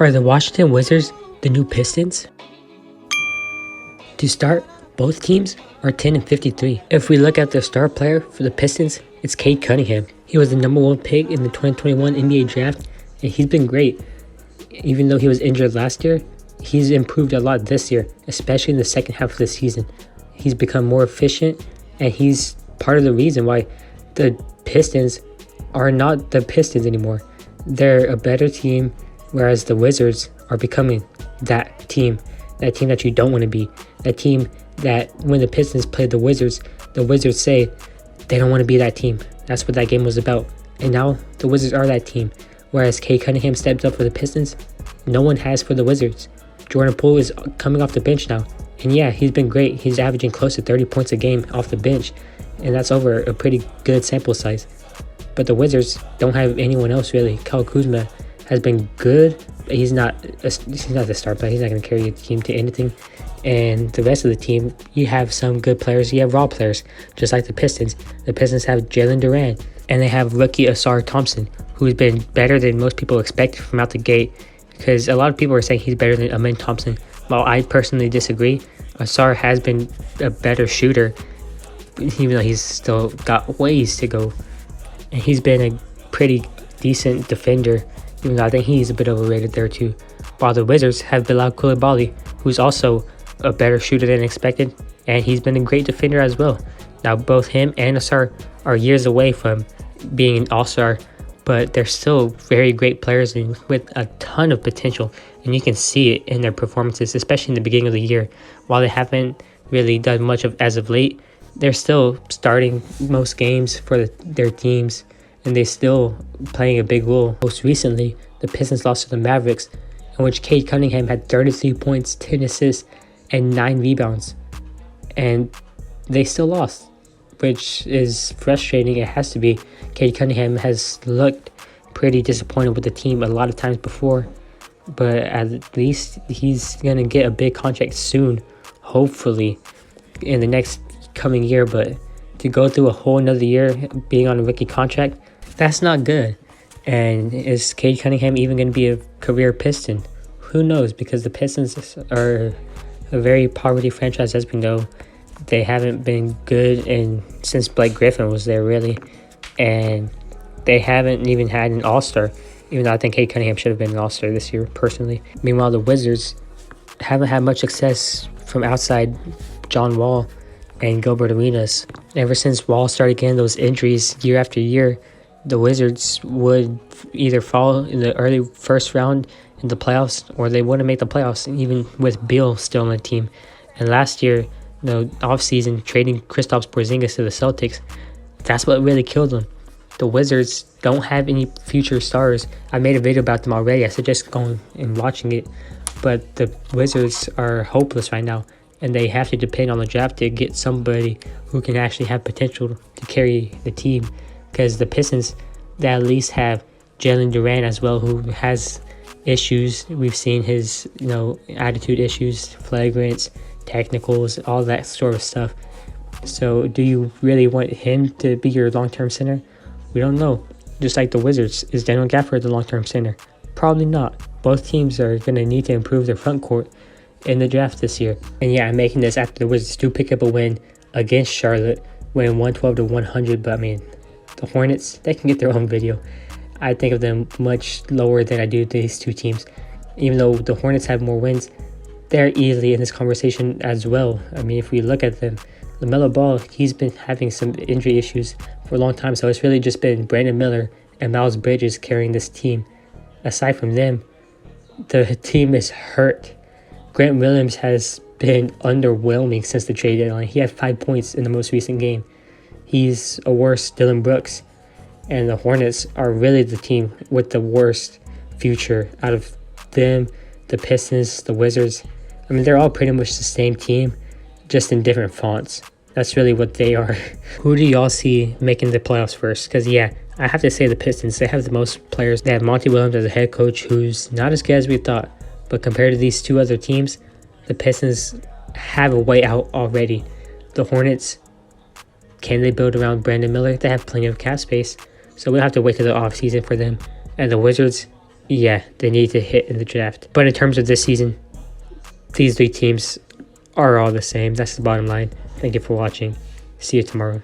Are the Washington Wizards the new Pistons? To start, both teams are 10 and 53. If we look at the star player for the Pistons, it's Cade Cunningham. He was the #1 pick in the 2021 NBA draft, and he's been great. Even though he was injured last year, he's improved a lot this year, especially in the second half of the season. He's become more efficient, and he's part of the reason why the Pistons are not the Pistons anymore. They're a better team, whereas the Wizards are becoming that team that you don't want to be. That team that when the Pistons played the Wizards say they don't want to be that team. That's what that game was about. And now the Wizards are that team. Whereas Cade Cunningham stepped up for the Pistons, no one has for the Wizards. Jordan Poole is coming off the bench now. And yeah, he's been great. He's averaging close to 30 points a game off the bench. And that's over a pretty good sample size. But the Wizards don't have anyone else really. Kyle Kuzma has been good, but he's not the star player. He's not going to carry the team to anything. And the rest of the team, you have some good players. You have raw players, just like the Pistons. The Pistons have Jalen Duran, and they have rookie Asar Thompson, who's been better than most people expected from out the gate. Because a lot of people are saying he's better than Amen Thompson. While I personally disagree, Asar has been a better shooter, even though he's still got ways to go. And he's been a pretty decent defender, even though I think he's a bit overrated there too. While the Wizards have Bilal Coulibaly, who's also a better shooter than expected, and he's been a great defender as well. Now both him and Asar are years away from being an all-star, but they're still very great players and with a ton of potential, and you can see it in their performances, especially in the beginning of the year. While they haven't really done much as of late, they're still starting most games for their teams, and they're still playing a big role. Most recently, the Pistons lost to the Mavericks, in which Cade Cunningham had 33 points, 10 assists, and 9 rebounds. And they still lost, which is frustrating. It has to be. Cade Cunningham has looked pretty disappointed with the team a lot of times before, but at least he's going to get a big contract soon, hopefully, in the next coming year. But to go through a whole another year being on a rookie contract, that's not good. And is Cade Cunningham even going to be a career Piston? Who knows? Because the Pistons are a very poverty franchise, as we know. They haven't been good since Blake Griffin was there, really. And they haven't even had an all-star, even though I think Cade Cunningham should have been an all-star this year, personally. Meanwhile, the Wizards haven't had much success from outside John Wall and Gilbert Arenas. Ever since Wall started getting those injuries year after year, the Wizards would either fall in the early first round in the playoffs, or they wouldn't make the playoffs, even with Beal still on the team. And last year, offseason, trading Kristaps Porzingis to the Celtics, that's what really killed them. The Wizards don't have any future stars. I made a video about them already. I suggest going and watching it. But the Wizards are hopeless right now, and they have to depend on the draft to get somebody who can actually have potential to carry the team. Because the Pistons, they at least have Jalen Duran as well, who has issues. We've seen his, attitude issues, flagrants, technicals, all that sort of stuff. So do you really want him to be your long-term center? We don't know. Just like the Wizards, is Daniel Gafford the long-term center? Probably not. Both teams are going to need to improve their front court in the draft this year. And yeah, I'm making this after the Wizards do pick up a win against Charlotte, winning 112-100. But I mean, the Hornets, they can get their own video. I think of them much lower than I do these two teams. Even though the Hornets have more wins, they're easily in this conversation as well. I mean, if we look at them, LaMelo Ball, he's been having some injury issues for a long time. So it's really just been Brandon Miller and Miles Bridges carrying this team. Aside from them, the team is hurt. Grant Williams has been underwhelming since the trade deadline. He had 5 points in the most recent game. He's a worse Dylan Brooks. And the Hornets are really the team with the worst future out of them, the Pistons, the Wizards. I mean, they're all pretty much the same team, just in different fonts. That's really what they are. Who do y'all see making the playoffs first? Because, yeah, I have to say the Pistons, they have the most players. They have Monty Williams as a head coach, who's not as good as we thought. But compared to these two other teams, the Pistons have a way out already. The Hornets, can they build around Brandon Miller? They have plenty of cap space. So we'll have to wait till the offseason for them. And the Wizards, yeah, they need to hit in the draft. But in terms of this season, these three teams are all the same. That's the bottom line. Thank you for watching. See you tomorrow.